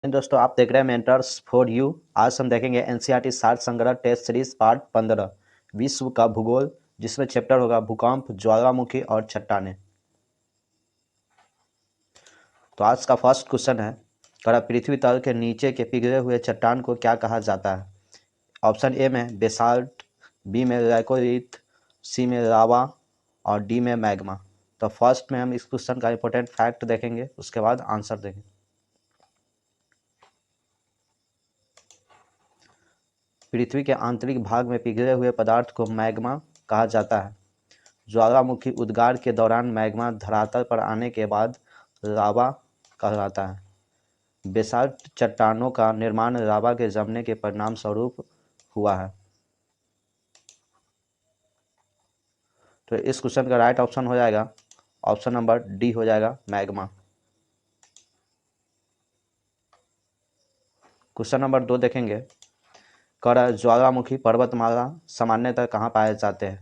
दोस्तों आप देख रहे हैं मेंटर्स फॉर यू। आज हम देखेंगे एनसीईआरटी सार संग्रह टेस्ट सीरीज पार्ट 15 विश्व का भूगोल, जिसमें चैप्टर होगा भूकंप, ज्वालामुखी और चट्टानें। तो आज का फर्स्ट क्वेश्चन है, पृथ्वी तल के नीचे के पिघले हुए चट्टान को क्या कहा जाता है? ऑप्शन ए में बेसाल्ट, बी में लैकोलिथ, सी में लावा और डी में मैग्मा। तो फर्स्ट में हम इस क्वेश्चन का इंपॉर्टेंट फैक्ट देखेंगे, उसके बाद आंसर देंगे। पृथ्वी के आंतरिक भाग में पिघले हुए पदार्थ को मैग्मा कहा जाता है। ज्वालामुखी उद्गार के दौरान मैग्मा धरातल पर आने के बाद लावा कहलाता है। बेसाल्ट चट्टानों का निर्माण लावा के जमने के परिणाम स्वरूप हुआ है। तो इस क्वेश्चन का राइट ऑप्शन हो जाएगा ऑप्शन नंबर डी हो जाएगा मैग्मा। क्वेश्चन नंबर 2 देखेंगे, ज्वालामुखी पर्वतमाला सामान्यतः कहाँ पाए जाते हैं?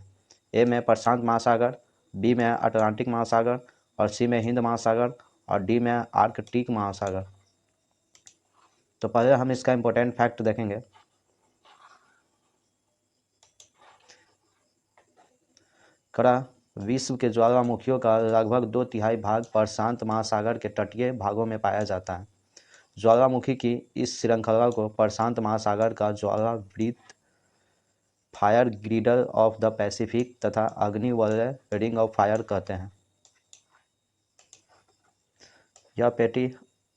ए में प्रशांत महासागर, बी में अटलांटिक महासागर और सी में हिंद महासागर और डी में आर्कटिक महासागर। तो पहले हम इसका इंपॉर्टेंट फैक्ट देखेंगे। विश्व के ज्वालामुखियों का लगभग 2/3 भाग प्रशांत महासागर के तटीय भागों में पाया जाता है। ज्वालामुखी की इस श्रृंखला को प्रशांत महासागर का ज्वालावृत्त, fire girdle of the Pacific तथा अग्निवलय रिंग ऑफ फायर कहते हैं। यह पेटी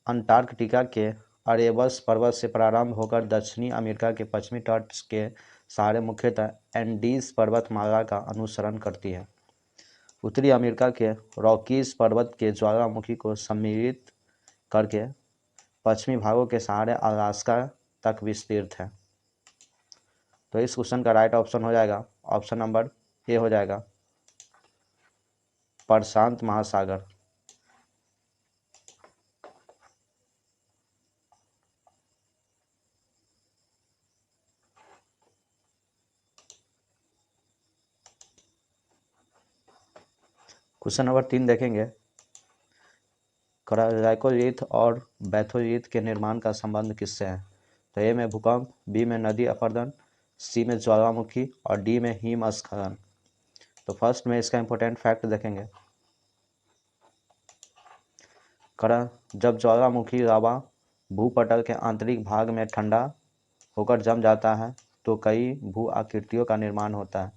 अंटार्कटिका के अरेबस पर्वत से प्रारंभ होकर दक्षिणी अमेरिका के पश्चिमी तट के सहारे मुख्यतः एंडीज पर्वतमाला का अनुसरण करती है। उत्तरी अमेरिका के रॉकीज पर्वत के ज्वालामुखी को सम्मिलित करके पश्चिमी भागों के सहारे अलास्का तक विस्तृत है। तो इस क्वेश्चन का राइट ऑप्शन हो जाएगा ऑप्शन नंबर ए हो जाएगा प्रशांत महासागर। क्वेश्चन नंबर 3 देखेंगे, लैकोलिथ और बैथोलिथ के निर्माण का संबंध किससे है? तो ए में भूकंप, बी में नदी अपरदन, सी में ज्वालामुखी और डी में हिमस्खलन। तो फर्स्ट में इसका इंपॉर्टेंट फैक्ट देखेंगे। जब ज्वालामुखी लावा भूपटल के आंतरिक भाग में ठंडा होकर जम जाता है तो कई भू आकृतियों का निर्माण होता है,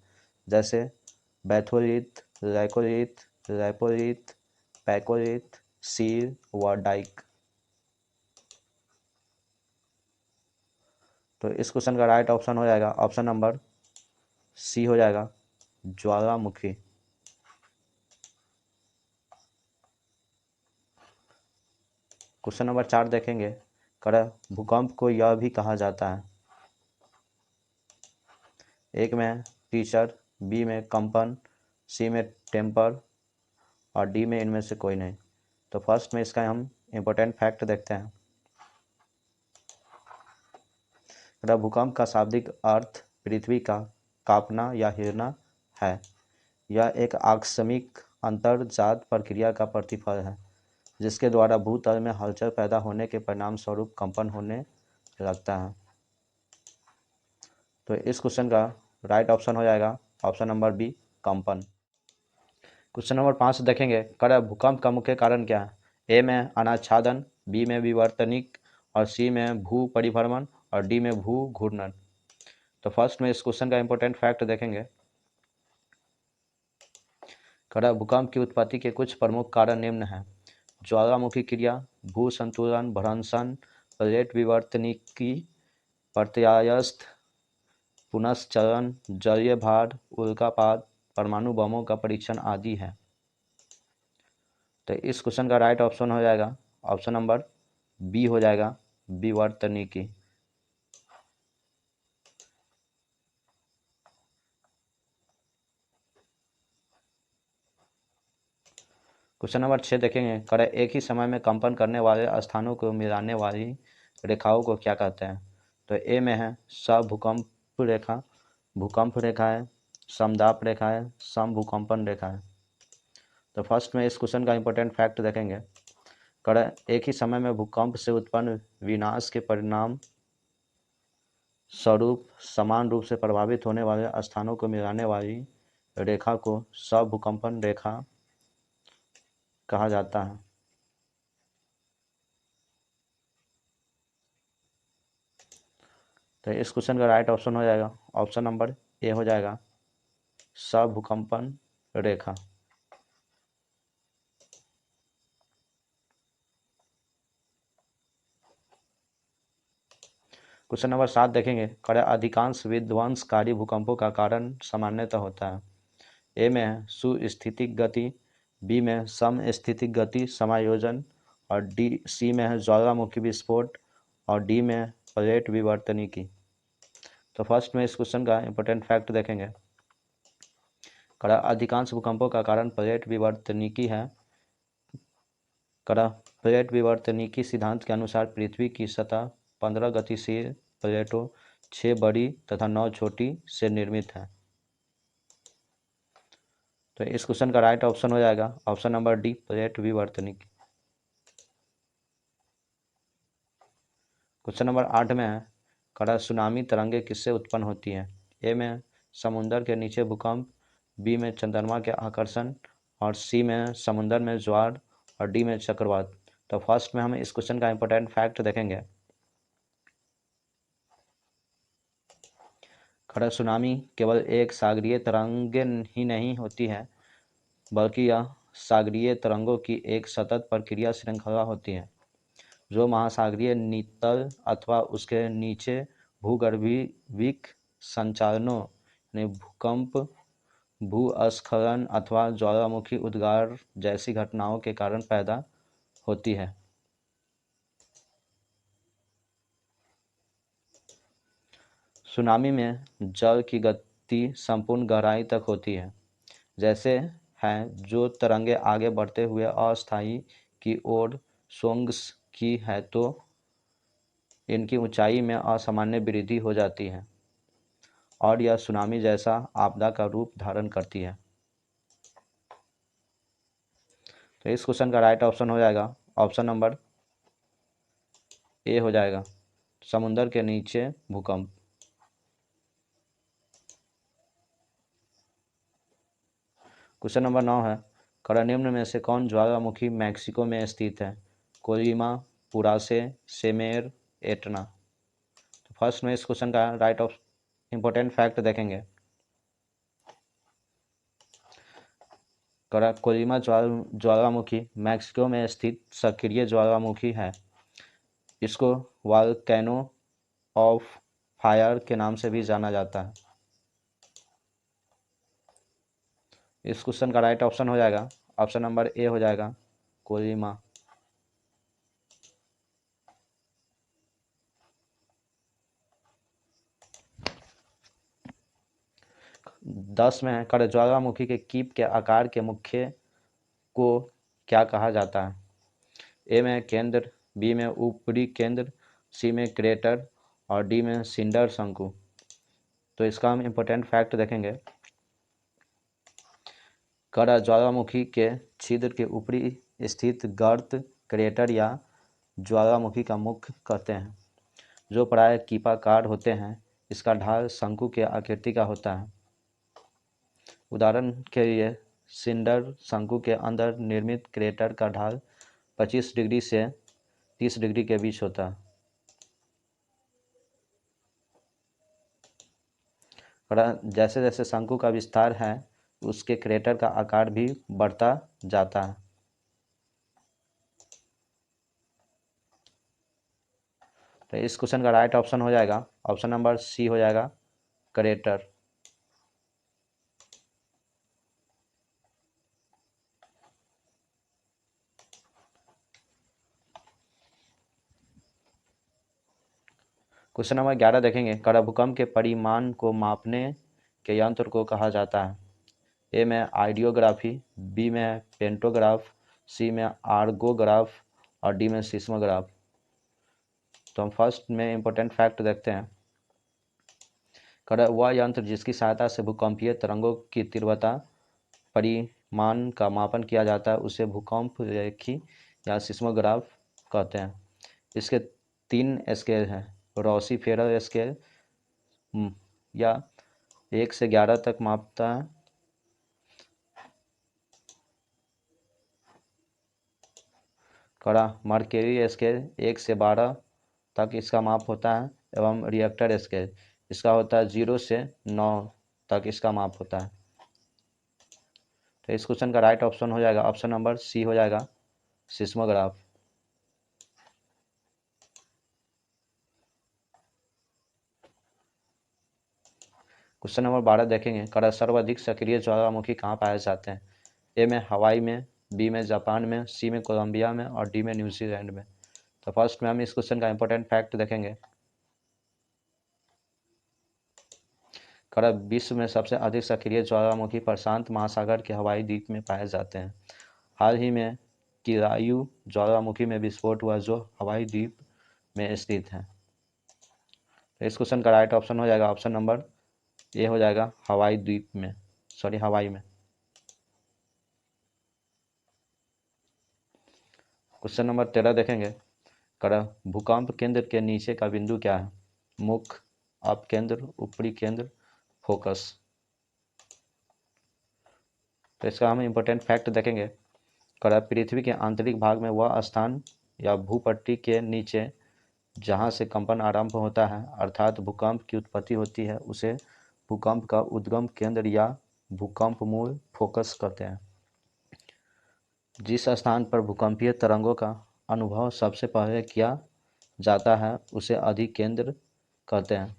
जैसे बैथोलिथ, लैकोलिथ, लैपोलिथ, पैकोलिथ, सील व डाइक। तो इस क्वेश्चन का राइट ऑप्शन हो जाएगा ऑप्शन नंबर सी हो जाएगा ज्वालामुखी। क्वेश्चन नंबर 4 देखेंगे, भूकंप को यह भी कहा जाता है। एक में टीचर, बी में कंपन, सी में टेम्पर और डी में इनमें से कोई नहीं। तो फर्स्ट में इसका हम इंपॉर्टेंट फैक्ट देखते हैं। भूकंप का शाब्दिक अर्थ पृथ्वी का कांपना या हिलना है। यह एक आकस्मिक अंतर्जात प्रक्रिया का प्रतिफल है, जिसके द्वारा भूतल में हलचल पैदा होने के परिणाम स्वरूप कंपन होने लगता है। तो इस क्वेश्चन का राइट ऑप्शन हो जाएगा ऑप्शन नंबर बी कंपन। क्वेश्चन नंबर 5 देखेंगे, भूकंप का मुख्य कारण क्या है? ए में अनाच्छादन, बी में विवर्तनिक और सी में भू परिभ्रमण और डी में भू घूर्णन। तो फर्स्ट में इस क्वेश्चन का इंपॉर्टेंट फैक्ट देखेंगे। भूकंप की उत्पत्ति के कुछ प्रमुख कारण निम्न हैं: ज्वालामुखी क्रिया, भू संतुलन भ्रंशन, प्लेट विवर्तनिकी, प्रत्यास्थ पुनश्चलन, जलीय भार, उल्कापात, परमाणु बमों का परीक्षण आदि है। तो इस क्वेश्चन का राइट ऑप्शन हो जाएगा ऑप्शन नंबर बी हो जाएगा विवर्तनिकी। क्वेश्चन नंबर 6 देखेंगे, एक ही समय में कंपन करने वाले स्थानों को मिलाने वाली रेखाओं को क्या कहते हैं? तो ए में है भूकंप रेखा, भूकंप रेखा है, समदाप रेखा है, सम भूकंपन रेखा है। तो फर्स्ट में इस क्वेश्चन का इंपॉर्टेंट फैक्ट देखेंगे। एक ही समय में भूकंप से उत्पन्न विनाश के परिणाम स्वरूप समान रूप से प्रभावित होने वाले स्थानों को मिलाने वाली रेखा को स्वभूकंपन रेखा कहा जाता है। तो इस क्वेश्चन का राइट ऑप्शन हो जाएगा ऑप्शन नंबर ए हो जाएगा स्वभूकंपन रेखा। क्वेश्चन नंबर 7 देखेंगे। अधिकांश विध्वंसकारी भूकंपों का कारण सामान्यतः होता है। ए में है सुस्थितिक गति, बी में समस्थितिक गति समायोजन, और सी में है ज्वालामुखी विस्फोट, और डी में है प्लेट विवर्तनिकी। तो फर्स्ट में इस क्वेश्चन का इंपॉर्टेंट फैक्ट देखेंगे। अधिकांश भूकंपों का कारण प्लेट विवर्तनिकी है। प्लेट विवर्तनिकी सिद्धांत के अनुसार पृथ्वी की सतह 15 गतिशील प्लेटों, 6 बड़ी तथा 9 छोटी से निर्मित है। तो इस क्वेश्चन का राइट ऑप्शन हो जाएगा ऑप्शन नंबर डी प्लेट विवर्तनिकी। क्वेश्चन नंबर 8 में है सुनामी तरंगे किससे उत्पन्न होती हैं। ए में समुद्र के नीचे भूकंप, बी में चंद्रमा के आकर्षण, और सी में समुद्र में ज्वार, और डी में चक्रवात। तो फर्स्ट में हम इस क्वेश्चन का इंपॉर्टेंट फैक्ट देखेंगे। सुनामी केवल एक सागरीय तरंगे ही नहीं होती है, बल्कि यह सागरीय तरंगों की एक सतत प्रक्रिया श्रृंखला होती है जो महासागरीय नितल अथवा उसके नीचे भूगर्भीय संचालनों यानी भूकंप, भूस्खलन अथवा ज्वालामुखी उद्गार जैसी घटनाओं के कारण पैदा होती है। सुनामी में जल की गति संपूर्ण गहराई तक होती है, जैसे है जो तरंगे आगे बढ़ते हुए अस्थायी की ओर स्वंग्स की है तो इनकी ऊंचाई में असामान्य वृद्धि हो जाती है और यह सुनामी जैसा आपदा का रूप धारण करती है। तो इस क्वेश्चन का राइट ऑप्शन हो जाएगा ऑप्शन नंबर ए हो जाएगा समुद्र के नीचे भूकंप। क्वेश्चन नंबर 9 है निम्न में से कौन ज्वालामुखी मैक्सिको में स्थित है। कोलिमा, पुरासे, सेमेर, एटना। तो फर्स्ट में इस क्वेश्चन का राइट ऑफ इंपॉर्टेंट फैक्ट देखेंगे। कोलिमा ज्वालामुखी मैक्सिको में स्थित सक्रिय ज्वालामुखी है। इसको वॉल्केनो ऑफ फायर के नाम से भी जाना जाता है। इस क्वेश्चन का राइट ऑप्शन हो जाएगा ऑप्शन नंबर ए हो जाएगा कोलिमा। दस में है ज्वालामुखी के कीप के आकार के मुख्य को क्या कहा जाता है। ए में केंद्र, बी में ऊपरी केंद्र, सी में क्रेटर, और डी में सिंडर शंकु। तो इसका हम इंपॉर्टेंट फैक्ट देखेंगे। ज्वालामुखी के छिद्र के ऊपरी स्थित गर्त क्रेटर या ज्वालामुखी का मुख कहते हैं, जो प्राय कीपाकार होते हैं। इसका ढाल शंकु के आकृति का होता है। उदाहरण के लिए सिंडर शंकु के अंदर निर्मित क्रेटर का ढाल 25 डिग्री से 30 डिग्री के बीच होता है। जैसे जैसे शंकु का विस्तार है उसके क्रेटर का आकार भी बढ़ता जाता है। तो इस क्वेश्चन का राइट ऑप्शन हो जाएगा ऑप्शन नंबर सी हो जाएगा क्रेटर। क्वेश्चन नंबर 11 देखेंगे। भूकंप के परिमाण को मापने के यंत्र को कहा जाता है। ए में आइडियोग्राफी, बी में पेंटोग्राफ, सी में आर्गोग्राफ, और डी में सिस्मोग्राफ। तो हम फर्स्ट में इंपॉर्टेंट फैक्ट देखते हैं। वह यंत्र जिसकी सहायता से भूकंपीय तरंगों की तीव्रता परिमाण का मापन किया जाता है उसे भूकंप रेखी या सिस्मोग्राफ कहते हैं। इसके 3 स्केल हैं, रॉसी फेरर स्केल या 1 से 11 तक मापता है, कड़ा मर्केरी स्केल 1 से 12 तक इसका माप होता है, एवं रिएक्टर स्केल इसका होता है 0 से 9 तक इसका माप होता है। तो इस क्वेश्चन का राइट ऑप्शन हो जाएगा ऑप्शन नंबर सी हो जाएगा, सिस्मोग्राफ। क्वेश्चन नंबर 12 देखेंगे, कड़ा सर्वाधिक सक्रिय ज्वालामुखी कहाँ पाए जाते हैं? ए में हवाई में, बी में जापान में, सी में कोलंबिया में और डी में न्यूजीलैंड में। तो फर्स्ट में हम इस क्वेश्चन का इंपॉर्टेंट फैक्ट देखेंगे। कड़ा विश्व में सबसे अधिक सक्रिय ज्वालामुखी प्रशांत महासागर के हवाई द्वीप में पाए जाते हैं। हाल ही में किरायू ज्वालामुखी में विस्फोट हुआ जो हवाई द्वीप में स्थित है। तो इस क्वेश्चन का राइट ऑप्शन हो जाएगा ऑप्शन नंबर ए हो जाएगा, हवाई द्वीप में, सॉरी हवाई में। क्वेश्चन नंबर 13 देखेंगे, कड़ा भूकंप केंद्र के नीचे का बिंदु क्या है? मुख, अपकेंद्र, ऊपरी केंद्र, फोकस। तो इसका हम इंपॉर्टेंट फैक्ट देखेंगे। कड़ा पृथ्वी के आंतरिक भाग में वह स्थान या भूपट्टी के नीचे जहाँ से कंपन आरंभ होता है अर्थात भूकंप की उत्पत्ति होती है, उसे भूकंप का उद्गम केंद्र या भूकंप मूल फोकस कहते हैं। जिस स्थान पर भूकंपीय तरंगों का अनुभव सबसे पहले किया जाता है उसे अधिकेंद्र कहते हैं।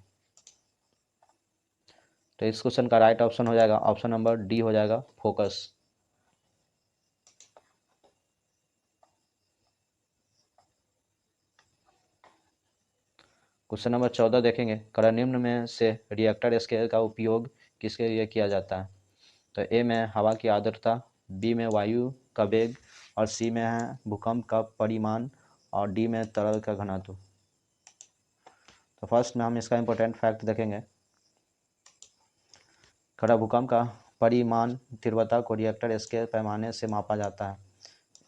तो इस क्वेश्चन का राइट ऑप्शन हो जाएगा ऑप्शन नंबर डी हो जाएगा, फोकस। क्वेश्चन नंबर 14 देखेंगे, कड़ा निम्न में से रिएक्टर स्केल का उपयोग किसके लिए किया जाता है? तो ए में हवा की आर्द्रता, बी में वायु का वेग और सी में है भूकंप का परिमाण और डी में तरल का घनत्व। तो फर्स्ट में हम इसका इंपॉर्टेंट फैक्ट देखेंगे। कड़ा भूकंप का परिमाण तीव्रता को रिएक्टर स्केल पैमाने से मापा जाता है।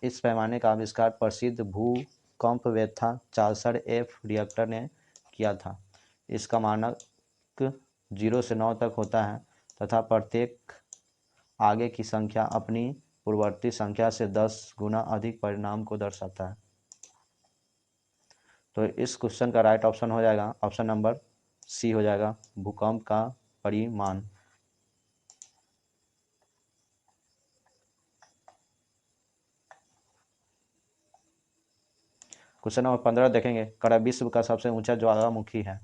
इस पैमाने का आविष्कार प्रसिद्ध भूकंपवेत्ता चार्ल्स एफ रिएक्टर ने किया था। इसका मानक 0 से 9 तक होता है तथा प्रत्येक आगे की संख्या अपनी पूर्ववर्ती संख्या से 10 गुना अधिक परिणाम को दर्शाता है। तो इस क्वेश्चन का राइट ऑप्शन हो जाएगा ऑप्शन नंबर सी हो जाएगा, भूकंप का परिमाण। क्वेश्चन नंबर 15 देखेंगे, कड़ा विश्व का सबसे ऊंचा ज्वालामुखी है?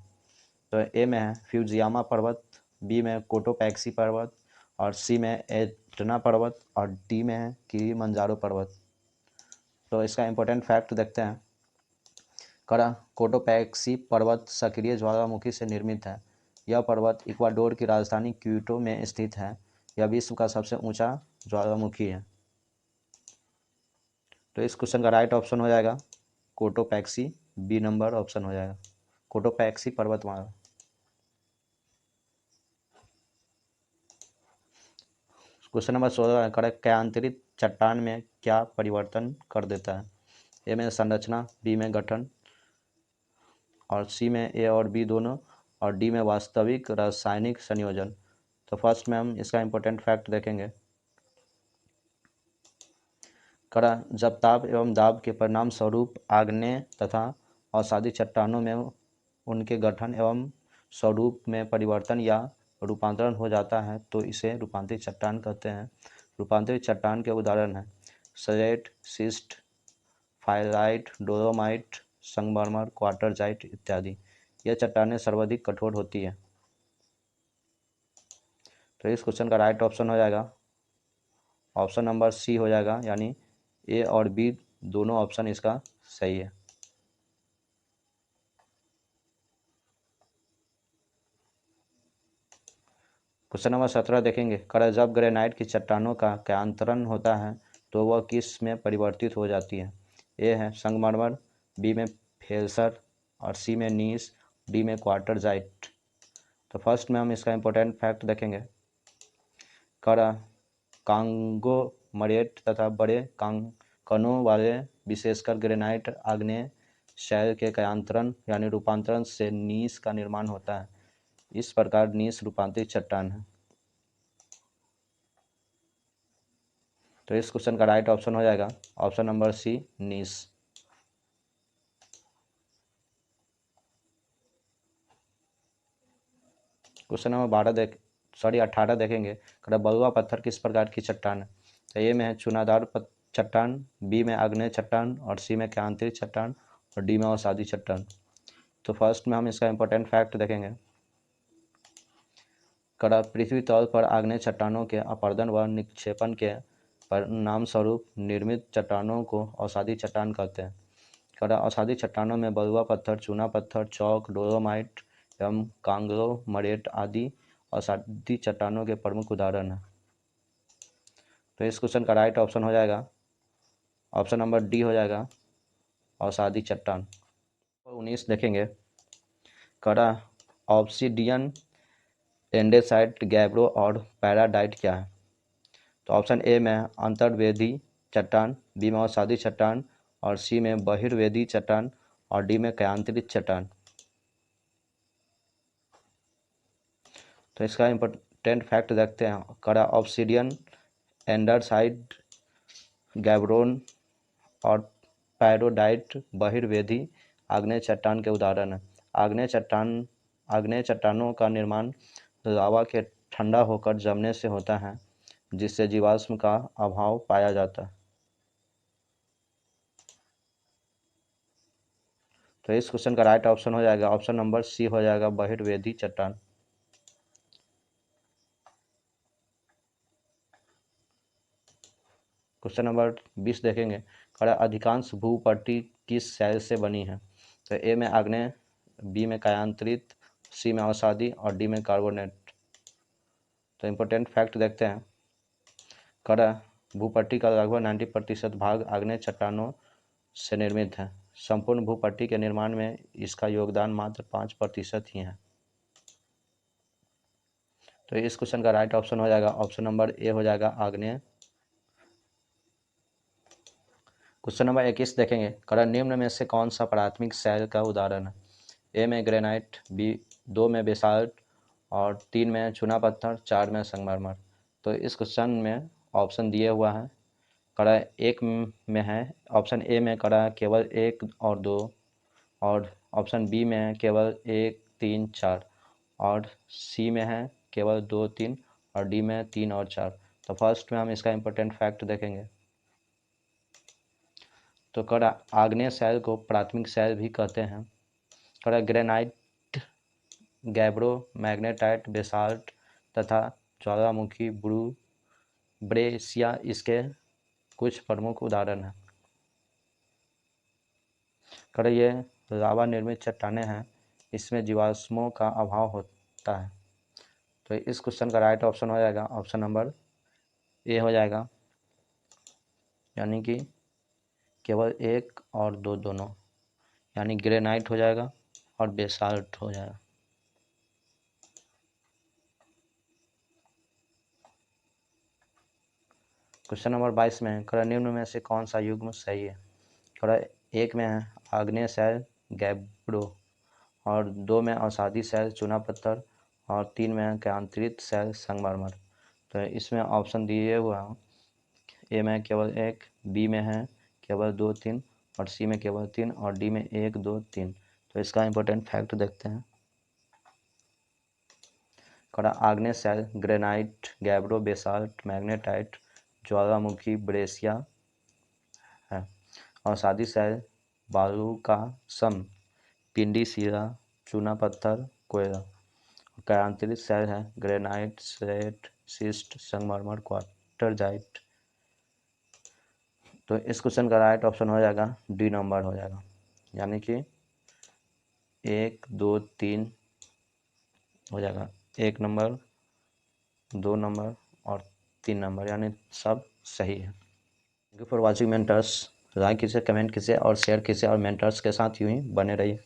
तो ए में है फ्यूजियामा पर्वत, बी में कोटोपैक्सी पर्वत और सी में एटना पर्वत और डी में है किलिमंजारो पर्वत। तो इसका इंपॉर्टेंट फैक्ट देखते हैं। कड़ा कोटोपैक्सी पर्वत सक्रिय ज्वालामुखी से निर्मित है। यह पर्वत इक्वाडोर की राजधानी क्यूटो में स्थित है। यह विश्व का सबसे ऊंचा ज्वालामुखी है। तो इस क्वेश्चन का राइट ऑप्शन हो जाएगा कोटोपैक्सी, बी नंबर ऑप्शन हो जाएगा, कोटोपैक्सी पर्वतमाला। क्वेश्चन नंबर 16 कड़ा क्यांतरित चट्टान में क्या परिवर्तन कर देता है? ए में संरचना, बी में गठन और सी में ए और बी दोनों और डी में वास्तविक रासायनिक संयोजन। तो फर्स्ट में हम इसका इंपॉर्टेंट फैक्ट देखेंगे। कड़ा जब ताप एवं दाब के परिणाम स्वरूप आग्नेय तथा अवसादी चट्टानों में उनके गठन एवं स्वरूप में परिवर्तन या रूपांतरण हो जाता है तो इसे रूपांतरित चट्टान कहते हैं। रूपांतरित चट्टान के उदाहरण हैं सैलेट, शिस्ट, फाइलाइट, डोलोमाइट, संगमरमर, क्वार्टरजाइट इत्यादि। यह चट्टानें सर्वाधिक कठोर होती है। तो इस क्वेश्चन का राइट ऑप्शन हो जाएगा ऑप्शन नंबर सी हो जाएगा, यानी ए और बी दोनों ऑप्शन इसका सही है। क्वेश्चन नंबर 17 देखेंगे, कड़ा जब ग्रेनाइट की चट्टानों का क्यांतरण होता है तो वह किस में परिवर्तित हो जाती है? ए है संगमरमर, बी में फेल्सर और सी में नीस, डी में क्वार्टरजाइट। तो फर्स्ट में हम इसका इंपॉर्टेंट फैक्ट देखेंगे। कड़ा कांगोमरेट तथा बड़े कणों वाले विशेषकर ग्रेनाइट आग्नेय शैल के कायांतरण यानी रूपांतरण से नीस का निर्माण होता है। इस प्रकार नीस रूपांतरित चट्टान है। तो इस क्वेश्चन का राइट ऑप्शन हो जाएगा ऑप्शन नंबर सी, नीस। क्वेश्चन नंबर 18 देखेंगे। बलुआ पत्थर किस प्रकार की चट्टान है? तो ए में है चूनादार चट्टान, बी में आग्नेय चट्टान और सी में कायांतरित चट्टान और डी में अवसादी चट्टान। तो फर्स्ट में हम इसका इंपॉर्टेंट फैक्ट देखेंगे। पृथ्वी तल पर आग्नेय चट्टानों के अपरदन व निक्षेपण के परिणाम स्वरूप निर्मित चट्टानों को अवसादी चट्टान कहते हैं। अवसादी चट्टानों में बलुआ पत्थर, चूना पत्थर, चौक, डोलोमाइट एवं कांग्लोमरेट आदि अवसादी चट्टानों के प्रमुख उदाहरण हैं। तो इस क्वेश्चन का राइट ऑप्शन हो जाएगा ऑप्शन नंबर डी हो जाएगा अवसादी चट्टान। 19 देखेंगे। ऑब्सीडियन, एंडेसाइट, गैब्रो और पैराडाइट क्या है? तो ऑप्शन ए में अंतर्वेदी चट्टान, बी में अवसादी चट्टान और सी में बहिर्वेदी चट्टान और डी में कायांतरित चट्टान। तो इसका इंपॉर्टेंट फैक्ट देखते हैं। ऑब्सीडियन, एंडरसाइट, गैब्रोन और पैराडाइट बहिर्वेदी आग्नेय चट्टान के उदाहरण हैं। आग्नेय चट्टानों का निर्माण लावा के ठंडा होकर जमने से होता है, जिससे जीवाश्म का अभाव पाया जाता है। तो इस क्वेश्चन का राइट ऑप्शन हो जाएगा ऑप्शन नंबर सी हो जाएगा बहिर्वेदी चट्टान। क्वेश्चन नंबर 20 देखेंगे। अधिकांश भूपट्टी किस शैल से बनी है? तो ए में आग्नेय, बी में कायांतरित, सी में अवसादी और डी में कार्बोनेट। तो इम्पोर्टेंट फैक्ट देखते हैं। भूपट्टी का लगभग 90% भाग आग्नेय चट्टानों से निर्मित है। संपूर्ण भूपट्टी के निर्माण में इसका योगदान मात्र 5% ही है। तो इस क्वेश्चन का राइट ऑप्शन हो जाएगा ऑप्शन नंबर ए हो जाएगा आग्नेय। क्वेश्चन नंबर 21 देखेंगे। निम्न में से कौन सा प्राथमिक शैल का उदाहरण है? ए में ग्रेनाइट, बी 2 में बेसाल्ट और 3 में चूना पत्थर, 4 में संगमरमर। तो इस क्वेश्चन में ऑप्शन दिए हुआ है। एक में है ऑप्शन ए में केवल 1 और 2 और ऑप्शन बी में है केवल 1, 3, 4 और सी में है केवल 2, 3 और डी में 3 और 4। तो फर्स्ट में हम इसका इंपॉर्टेंट फैक्ट देखेंगे। तो आग्नेय शैल को प्राथमिक शैल भी कहते हैं। ग्रेनाइट, गैब्रो, मैग्नेटाइट, बेसाल्ट तथा ज्वालामुखी ब्रेसिया इसके कुछ प्रमुख उदाहरण हैं। ये लावा निर्मित चट्टानें हैं, इसमें जीवाश्मों का अभाव होता है। तो इस क्वेश्चन का राइट ऑप्शन हो जाएगा ऑप्शन नंबर ए हो जाएगा, यानी कि केवल 1 और 2 दोनों, यानी ग्रेनाइट हो जाएगा और बेसाल्ट हो जाएगा। क्वेश्चन नंबर 22 में निम्न में से कौन सा युग्म सही है? 1 में है आग्नेय शैल गैब्रो और 2 में अवसादी शैल चूना पत्थर और 3 में कायांतरित शैल संगमरमर। तो इसमें ऑप्शन दिए हुआ है। ए में केवल 1, बी में है केवल 2, 3 और सी में केवल 3 और डी में 1, 2, 3। तो इसका इंपॉर्टेंट फैक्ट देखते हैं। आग्नेय शैल ग्रेनाइट, गैब्रो, बेसाल्ट, मैग्नेटाइट, ज्वालामुखी, ब्रेसिया है। अवसादी शैल बालू का सम, पिंडी, शिला, चूना पत्थर, कोयला। कायांतरित शैल है ग्रेनाइट, स्लेट, शिस्ट, संगमरमर, क्वार्टरजाइट। तो इस क्वेश्चन का राइट ऑप्शन हो जाएगा डी नंबर हो जाएगा, यानी कि 1, 2, 3 हो जाएगा। 1 नंबर, 2 नंबर और 3 नंबर, यानी सब सही है। Thank you for watching mentors. Like कीजिए, कमेंट कीजिए और शेयर कीजिए और मेंटर्स के साथ यूं ही बने रहिए।